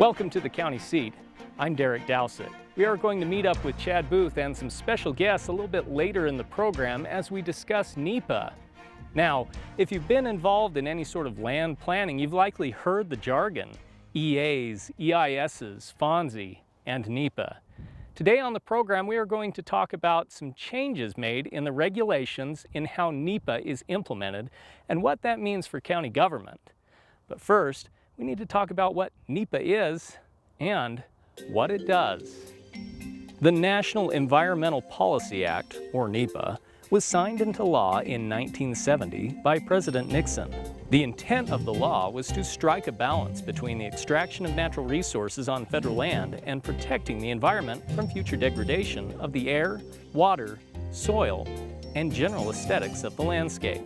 Welcome to the county seat. I'm Derek Dowsett. We are going to meet up with Chad Booth and some special guests a little bit later in the program as we discuss NEPA. Now, if you've been involved in any sort of land planning, you've likely heard the jargon: EAs, EISs, FONSI, and NEPA. Today on the program, we are going to talk about some changes made in the regulations in how NEPA is implemented and what that means for county government. But first, we need to talk about what NEPA is and what it does. The National Environmental Policy Act, or NEPA, was signed into law in 1970 by President Nixon. The intent of the law was to strike a balance between the extraction of natural resources on federal land and protecting the environment from future degradation of the air, water, soil, and general aesthetics of the landscape.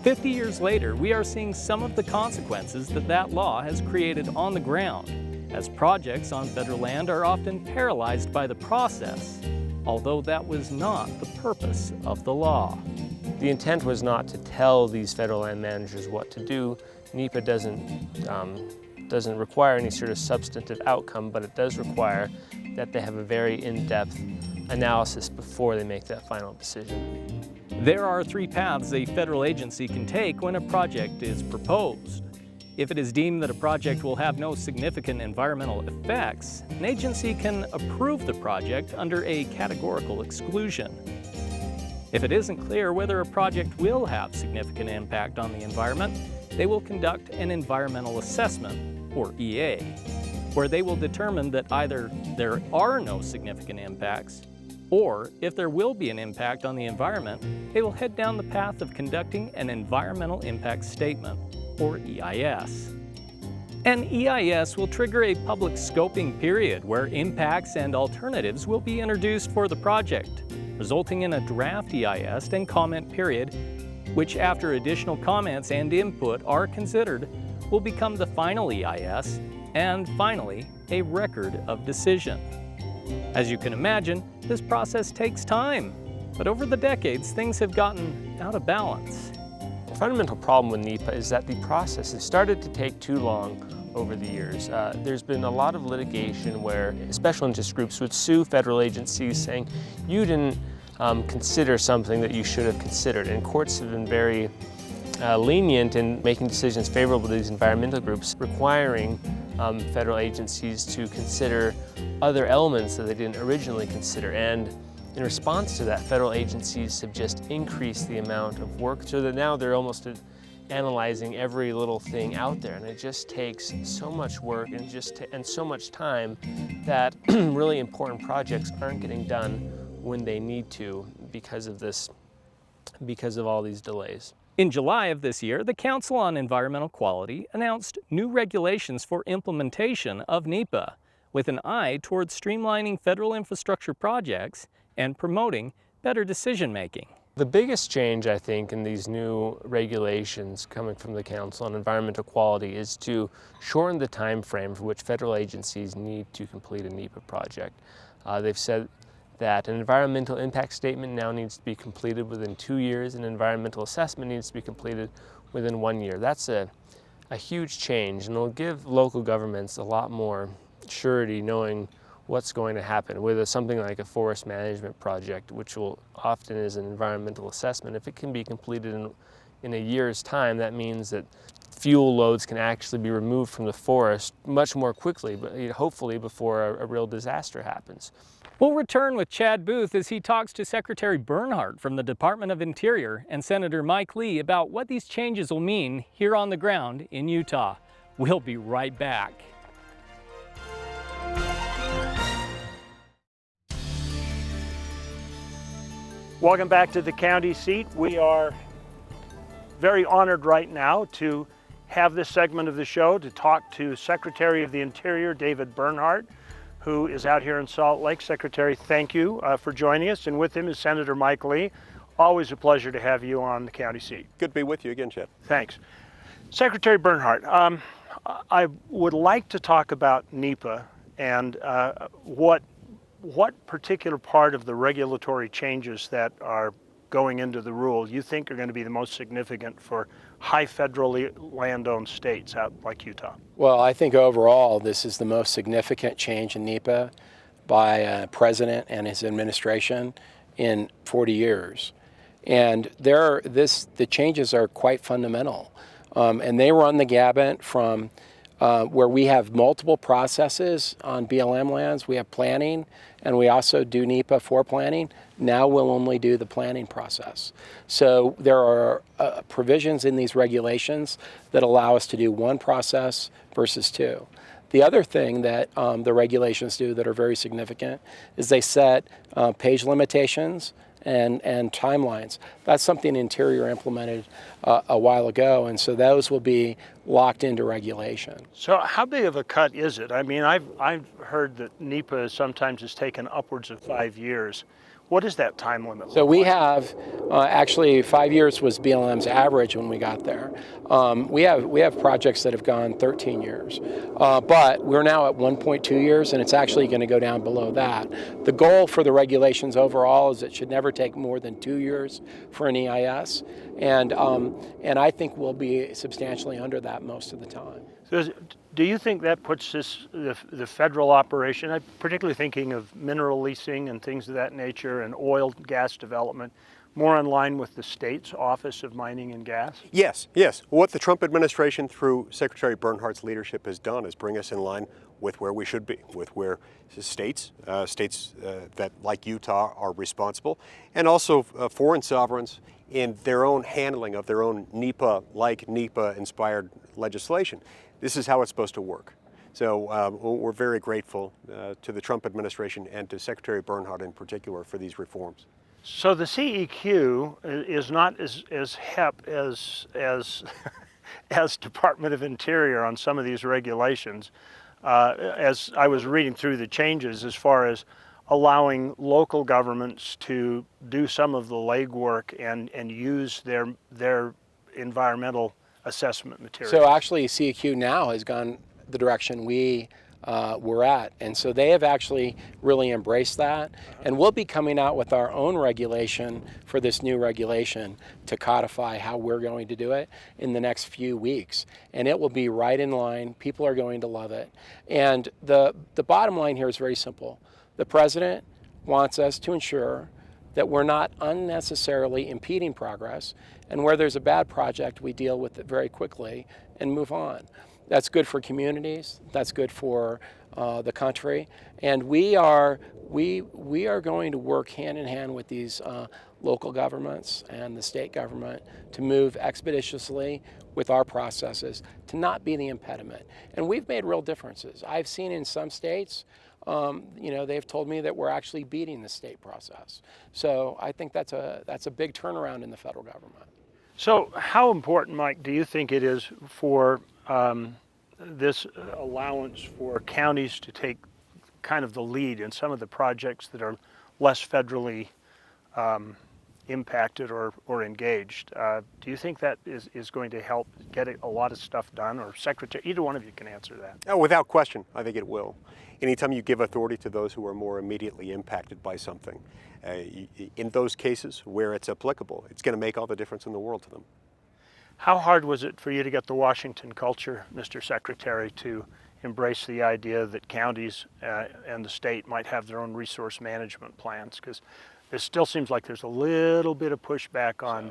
50 years later, we are seeing some of the consequences that law has created on the ground, as projects on federal land are often paralyzed by the process, although that was not the purpose of the law. The intent was not to tell these federal land managers what to do. NEPA doesn't require any sort of substantive outcome, but it does require that they have a very in-depth analysis before they make that final decision. There are three paths a federal agency can take when a project is proposed. If it is deemed that a project will have no significant environmental effects, an agency can approve the project under a categorical exclusion. If it isn't clear whether a project will have significant impact on the environment, they will conduct an environmental assessment, or EA, where they will determine that either there are no significant impacts, or if there will be an impact on the environment, they will head down the path of conducting an environmental impact statement, or EIS. An EIS will trigger a public scoping period where impacts and alternatives will be introduced for the project, resulting in a draft EIS and comment period, which after additional comments and input are considered, will become the final EIS and finally a record of decision. As you can imagine, this process takes time, but over the decades, things have gotten out of balance. The fundamental problem with NEPA is that the process has started to take too long over the years. There's been a lot of litigation where special interest groups would sue federal agencies saying, you didn't consider something that you should have considered. And courts have been very lenient in making decisions favorable to these environmental groups, requiring federal agencies to consider other elements that they didn't originally consider. And in response to that, federal agencies have just increased the amount of work so that now they're almost analyzing every little thing out there. And it just takes so much work and so much time that really important projects aren't getting done when they need to because of all these delays. In July of this year, the Council on Environmental Quality announced new regulations for implementation of NEPA, with an eye towards streamlining federal infrastructure projects and promoting better decision-making. The biggest change, I think, in these new regulations coming from the Council on Environmental Quality is to shorten the time frame for which federal agencies need to complete a NEPA project. They've said that an environmental impact statement now needs to be completed within 2 years, and an environmental assessment needs to be completed within 1 year. That's a huge change, and it'll give local governments a lot more surety knowing what's going to happen with something like a forest management project, which will often is an environmental assessment. If it can be completed in a year's time, that means that fuel loads can actually be removed from the forest much more quickly, but hopefully before a real disaster happens. We'll return with Chad Booth as he talks to Secretary Bernhardt from the Department of Interior and Senator Mike Lee about what these changes will mean here on the ground in Utah. We'll be right back. Welcome back to the county seat. We are very honored right now to have this segment of the show to talk to Secretary of the Interior, David Bernhardt, who is out here in Salt Lake. Secretary, thank you for joining us. And with him is Senator Mike Lee. Always a pleasure to have you on the county seat. Good to be with you again, Chad. Thanks. Secretary Bernhardt, I would like to talk about NEPA and what particular part of the regulatory changes that are going into the rule you think are going to be the most significant for high federally land-owned states out like Utah? Well, I think overall this is the most significant change in NEPA by a president and his administration in 40 years. And the changes are quite fundamental. And they run the gamut from where we have multiple processes on BLM lands. We have planning, and we also do NEPA for planning. Now we'll only do the planning process. So there are provisions in these regulations that allow us to do one process versus two. The other thing that the regulations do that are very significant is they set page limitations and timelines. That's something Interior implemented a while ago, and so those will be locked into regulation. So how big of a cut is it? I mean, I've heard that NEPA sometimes has taken upwards of 5 years. What is that time limit? So we have, actually 5 years was BLM's average when we got there. We have projects that have gone 13 years, but we're now at 1.2 years, and it's actually going to go down below that. The goal for the regulations overall is it should never take more than 2 years for an EIS, and I think we'll be substantially under that most of the time. So do you think that puts the federal operation, I'm particularly thinking of mineral leasing and things of that nature and oil gas development, more in line with the state's Office of Mining and Gas? Yes. What the Trump administration through Secretary Bernhardt's leadership has done is bring us in line with where we should be, with where states that like Utah are responsible, and also foreign sovereigns in their own handling of their own NEPA-like, NEPA-inspired legislation. This is how it's supposed to work. So we're very grateful to the Trump administration and to Secretary Bernhardt in particular for these reforms. So the CEQ is not as hep as Department of Interior on some of these regulations. As I was reading through the changes as far as allowing local governments to do some of the legwork and use their environmental assessment material. So actually CEQ now has gone the direction we were at, and so they have actually really embraced that, and we'll be coming out with our own regulation for this new regulation to codify how we're going to do it in the next few weeks, and it will be right in line. People are going to love it, and the bottom line here is very simple. The president wants us to ensure that we're not unnecessarily impeding progress, and where there's a bad project, we deal with it very quickly and move on. That's good for communities, that's good for the country, and we are going to work hand in hand with these local governments and the state government to move expeditiously with our processes to not be the impediment. And we've made real differences. I've seen in some states, they've told me that we're actually beating the state process. So I think that's a big turnaround in the federal government. So how important, Mike, do you think it is for this allowance for counties to take kind of the lead in some of the projects that are less federally impacted or engaged? Do you think that is going to help get a lot of stuff done? Or Secretary, either one of you can answer that. Oh, without question, I think it will. Anytime you give authority to those who are more immediately impacted by something, in those cases where it's applicable, it's going to make all the difference in the world to them. How hard was it for you to get the Washington culture, Mr. Secretary, to embrace the idea that counties and the state might have their own resource management plans? Because it still seems like there's a little bit of pushback on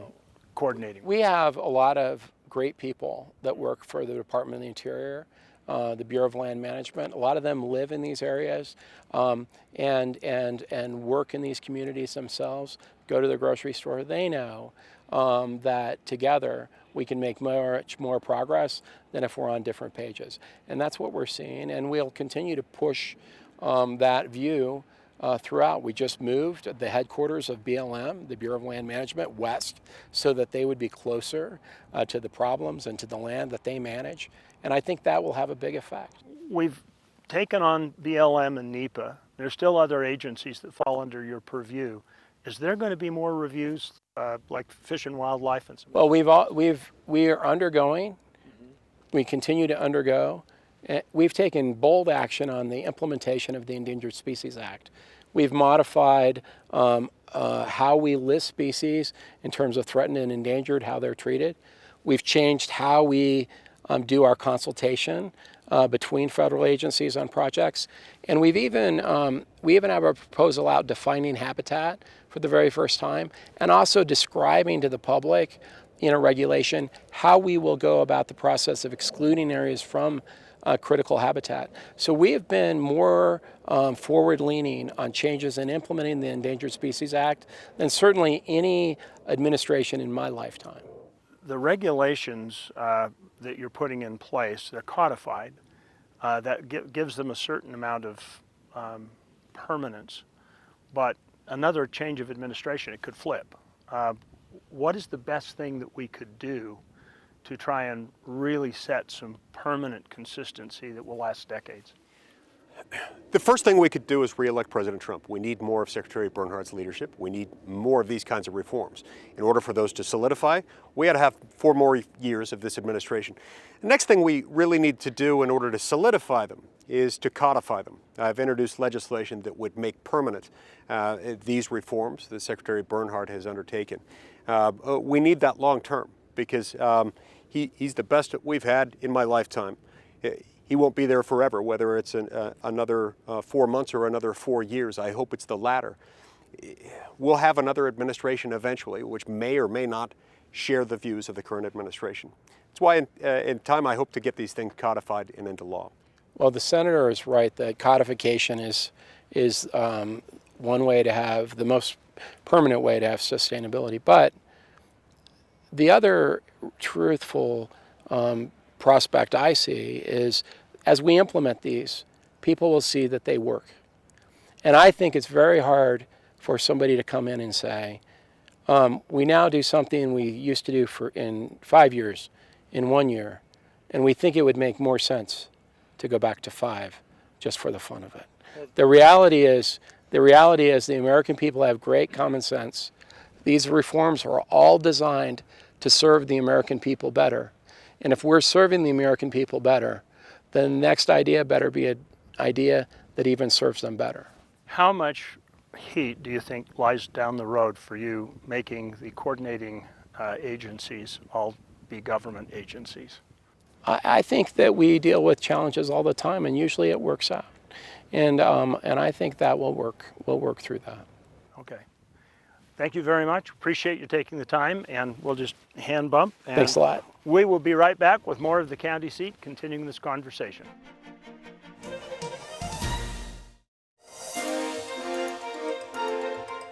coordinating. We have a lot of great people that work for the Department of the Interior, the Bureau of Land Management. A lot of them live in these areas and work in these communities themselves, go to the grocery store. They know that together we can make much more progress than if we're on different pages. And that's what we're seeing, and we'll continue to push that view throughout. We just moved the headquarters of BLM, the Bureau of Land Management, west, so that they would be closer to the problems and to the land that they manage. And I think that will have a big effect. We've taken on BLM and NEPA. There's still other agencies that fall under your purview. Is there going to be more reviews like Fish and Wildlife and some? Well, we are undergoing. We continue to undergo. We've taken bold action on the implementation of the Endangered Species Act. We've modified how we list species in terms of threatened and endangered, how they're treated. We've changed how we do our consultation between federal agencies on projects. And we even have a proposal out defining habitat for the very first time, and also describing to the public in a regulation how we will go about the process of excluding areas from critical habitat. So we have been more forward-leaning on changes in implementing the Endangered Species Act than certainly any administration in my lifetime. The regulations that you're putting in place, they're codified, that gives them a certain amount of permanence, but another change of administration, it could flip. What is the best thing that we could do to try and really set some permanent consistency that will last decades? The first thing we could do is re-elect President Trump. We need more of Secretary Bernhardt's leadership. We need more of these kinds of reforms. In order for those to solidify, we had to have 4 more years of this administration. The next thing we really need to do in order to solidify them is to codify them. I've introduced legislation that would make permanent these reforms that Secretary Bernhardt has undertaken. We need that long term because he's the best that we've had in my lifetime. He won't be there forever, whether it's another 4 months or another 4 years. I hope it's the latter. We'll have another administration eventually, which may or may not share the views of the current administration. That's why in time I hope to get these things codified and into law. Well, the senator is right that codification is one way to have, the most permanent way to have sustainability. But the other truthful prospect I see is as we implement these, people will see that they work. And I think it's very hard for somebody to come in and say, we now do something we used to do in 5 years, in 1 year, and we think it would make more sense to go back to 5 just for the fun of it. The reality is the American people have great common sense. These reforms are all designed to serve the American people better. And if we're serving the American people better, then the next idea better be an idea that even serves them better. How much heat do you think lies down the road for you making the coordinating agencies all be government agencies? I think that we deal with challenges all the time, and usually it works out. And I think that we'll work through that. Okay. Thank you very much. Appreciate you taking the time, and we'll just hand bump. And thanks a lot. We will be right back with more of the County Seat, continuing this conversation.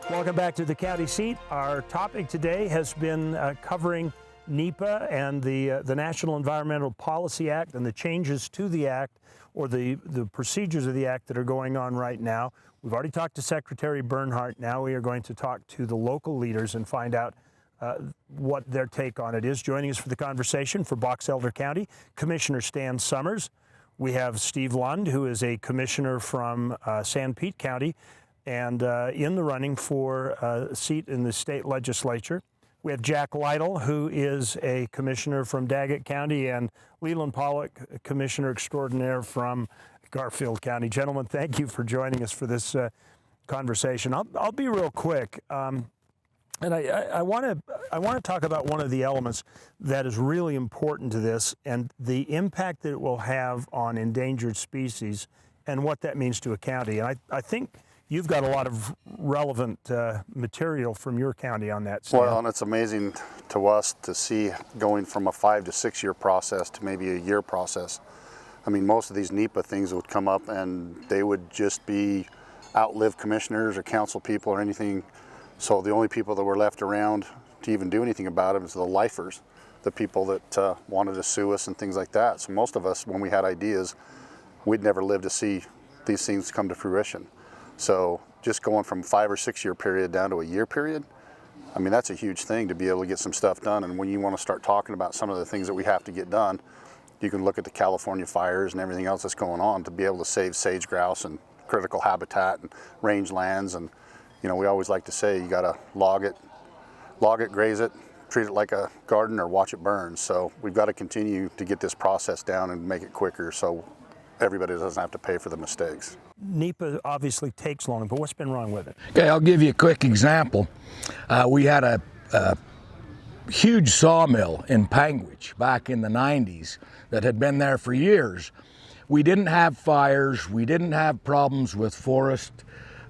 Welcome back to the County Seat. Our topic today has been covering NEPA and the National Environmental Policy Act and the changes to the Act, or the procedures of the Act that are going on right now. We've already talked to Secretary Bernhardt. Now we are going to talk to the local leaders and find out what their take on it is. Joining us for the conversation for Box Elder County, Commissioner Stan Summers. We have Steve Lund, who is a commissioner from San Pete County and in the running for a seat in the state legislature. We have Jack Lytle, who is a commissioner from Daggett County, and Leland Pollock, commissioner extraordinaire from Garfield County. Gentlemen, thank you for joining us for this conversation. I'll be real quick, and I want to talk about one of the elements that is really important to this, and the impact that it will have on endangered species, and what that means to a county. And I think you've got a lot of relevant material from your county on that. Well, and it's amazing to us to see going from a 5 to 6 year process to maybe a year process. I mean, most of these NEPA things would come up and they would just be outlive commissioners or council people or anything. So the only people that were left around to even do anything about it is the lifers, the people that wanted to sue us and things like that. So most of us, when we had ideas, we'd never live to see these things come to fruition. So just going from 5 or 6 year period down to a year period, I mean, that's a huge thing to be able to get some stuff done. And when you want to start talking about some of the things that we have to get done, you can look at the California fires and everything else that's going on to be able to save sage grouse and critical habitat and range lands. And, you know, we always like to say you got to log it, graze it, treat it like a garden, or watch it burn. So we've got to continue to get this process down and make it quicker so everybody doesn't have to pay for the mistakes. NEPA obviously takes long, but what's been wrong with it? Okay, I'll give you a quick example. We had a huge sawmill in Panguitch back in the 90s that had been there for years. We didn't have fires, we didn't have problems with forest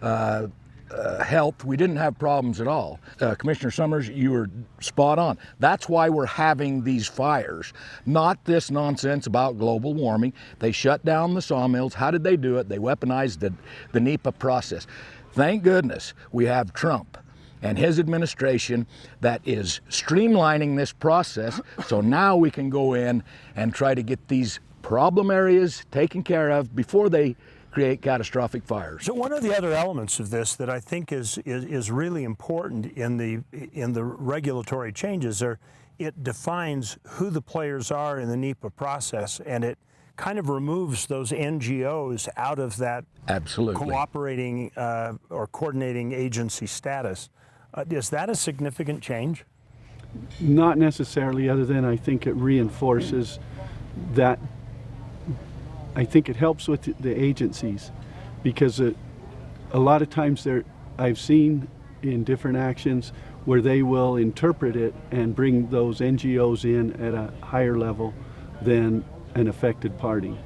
health, we didn't have problems at all. Commissioner Summers, you were spot on. That's why we're having these fires, not this nonsense about global warming. They shut down the sawmills. How did they do it? They weaponized the NEPA process. Thank goodness we have Trump and his administration that is streamlining this process, so now we can go in and try to get these problem areas taken care of before they create catastrophic fires. So one of the other elements of this that I think is really important in the regulatory changes are it defines who the players are in the NEPA process, and it kind of removes those NGOs out of that Absolutely. Cooperating or coordinating agency status. Is that a significant change? Not necessarily, other than I think it reinforces that. I think it helps with the agencies, because a lot of times I've seen in different actions where they will interpret it and bring those NGOs in at a higher level than an affected party.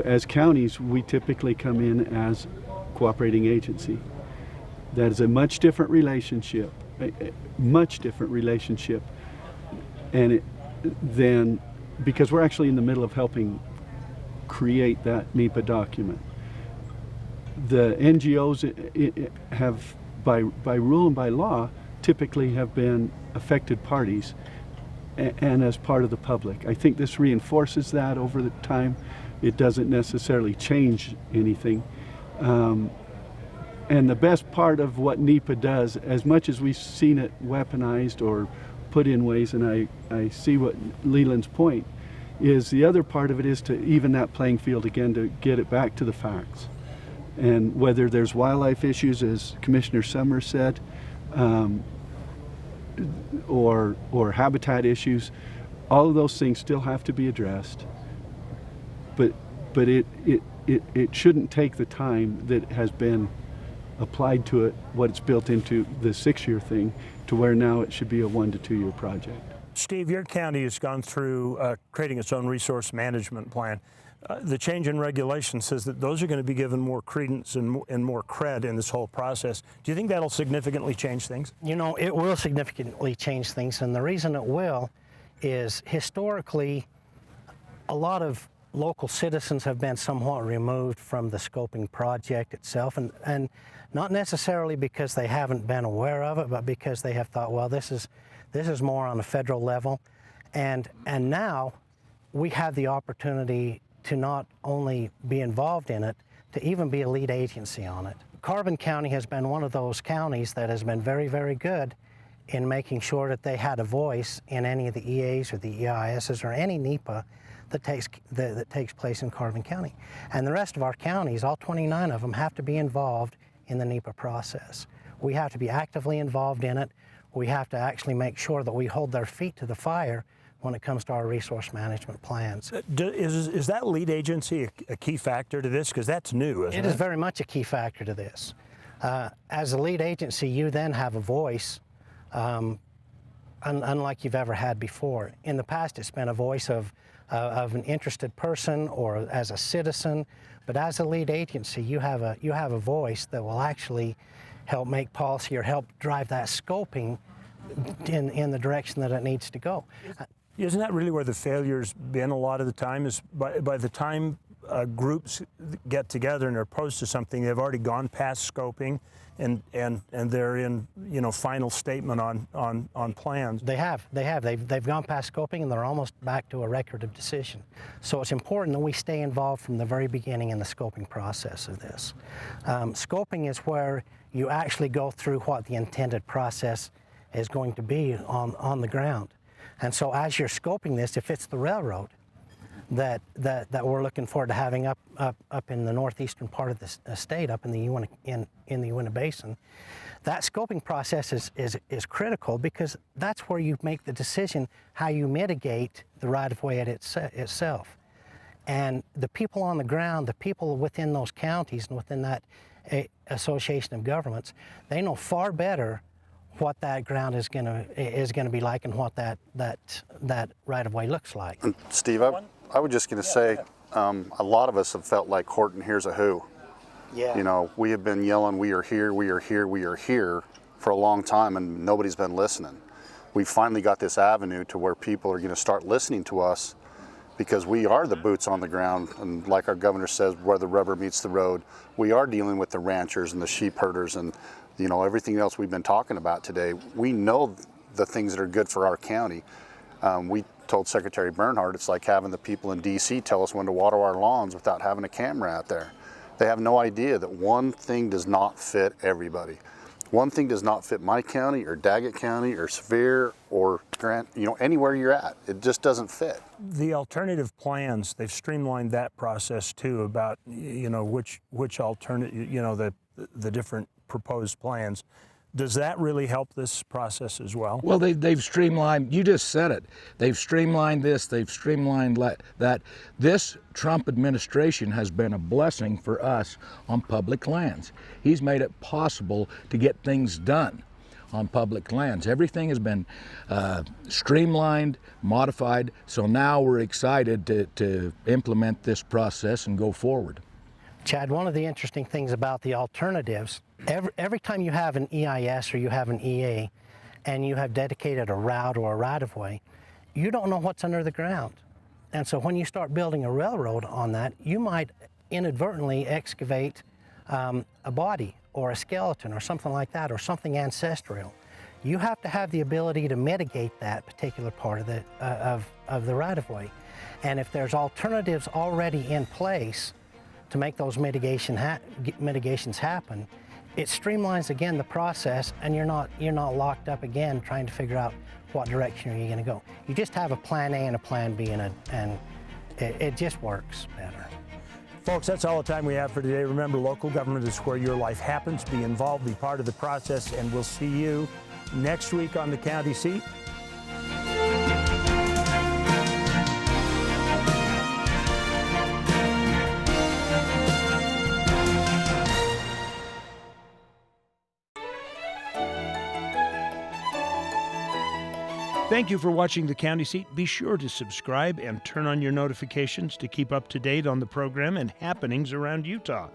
As counties, we typically come in as cooperating agency. That is a much different relationship, and then because we're actually in the middle of helping create that NEPA document. The NGOs have, by rule and by law, typically have been affected parties and as part of the public. I think this reinforces that over the time. It doesn't necessarily change anything. And the best part of what NEPA does, as much as we've seen it weaponized or put in ways, and I see what Leland's point, is the other part of it is to even that playing field again, to get it back to the facts. And whether there's wildlife issues, as Commissioner Summers said, or habitat issues, all of those things still have to be addressed. But it shouldn't take the time that has been applied to it, what it's built into the 6-year thing, to where now it should be a 1 to 2 year project. Steve, your county has gone through creating its own resource management plan. The change in regulation says that those are going to be given more credence and more cred in this whole process. Do you think that'll significantly change things? You know, it will significantly change things, and the reason it will is historically a lot of local citizens have been somewhat removed from the scoping project itself, and not necessarily because they haven't been aware of it, but because they have thought, well, this is more on a federal level, and now we have the opportunity to not only be involved in it, to even be a lead agency on it. Carbon County has been one of those counties that has been very, very good in making sure that they had a voice in any of the EAs or the EISs or any NEPA that takes place in Carbon County. And the rest of our counties, all 29 of them, have to be involved in the NEPA process. We have to be actively involved in it. We have to actually make sure that we hold their feet to the fire when it comes to our resource management plans. Is that lead agency a key factor to this? Because that's new, isn't it? It is very much a key factor to this. As a lead agency, you then have a voice unlike you've ever had before. In the past, it's been a voice of an interested person or as a citizen, but as a lead agency, you have a voice that will actually help make policy or help drive that scoping in the direction that it needs to go. Isn't that really where the failure's been a lot of the time, is by the time groups get together and are opposed to something, they've already gone past scoping and they're in, final statement on plans. They've gone past scoping and they're almost back to a record of decision. So it's important that we stay involved from the very beginning in the scoping process of this. Scoping is where you actually go through what the intended process is going to be on the ground. And so as you're scoping this, if it's the railroad that we're looking forward to having up in the northeastern part of the state, up in the Uinta Basin, that scoping process is critical, because that's where you make the decision how you mitigate the right-of-way itself. And the people on the ground, the people within those counties and within that association of governments, they know far better what that ground is going to be like and what that right-of-way looks like. And Steve, I was just going to say, a lot of us have felt like Horton Hears a Who. Yeah. You know, we have been yelling, we are here, we are here, we are here for a long time, and nobody's been listening. We finally got this avenue to where people are going to start listening to us, because we are the boots on the ground, and like our governor says, where the rubber meets the road, we are dealing with the ranchers and the sheep herders and, you know, everything else we've been talking about today. We know the things that are good for our county. We told Secretary Bernhardt it's like having the people in DC tell us when to water our lawns without having a camera out there. They have no idea that one thing does not fit everybody. One thing does not fit my county or Daggett County or Sevier or Grant, you know, anywhere you're at. It just doesn't fit. The alternative plans, they've streamlined that process too, about, you know, which alternate, you know, the different proposed plans. Does that really help this process as well? Well, they've streamlined, you just said it. They've streamlined this, they've streamlined that. This Trump administration has been a blessing for us on public lands. He's made it possible to get things done on public lands. Everything has been streamlined, modified, so now we're excited to implement this process and go forward. Chad, one of the interesting things about the alternatives, every time you have an EIS or you have an EA and you have dedicated a route or a right-of-way, you don't know what's under the ground. And so when you start building a railroad on that, you might inadvertently excavate a body or a skeleton or something like that, or something ancestral. You have to have the ability to mitigate that particular part of the right-of-way. And if there's alternatives already in place to make those mitigations happen, it streamlines again the process, and you're not locked up again trying to figure out what direction are you going to go. You just have a plan A and a plan B, and it just works better. Folks, that's all the time we have for today. Remember, local government is where your life happens. Be involved, be part of the process, and we'll see you next week on the County Seat. Thank you for watching the County Seat. Be sure to subscribe and turn on your notifications to keep up to date on the program and happenings around Utah.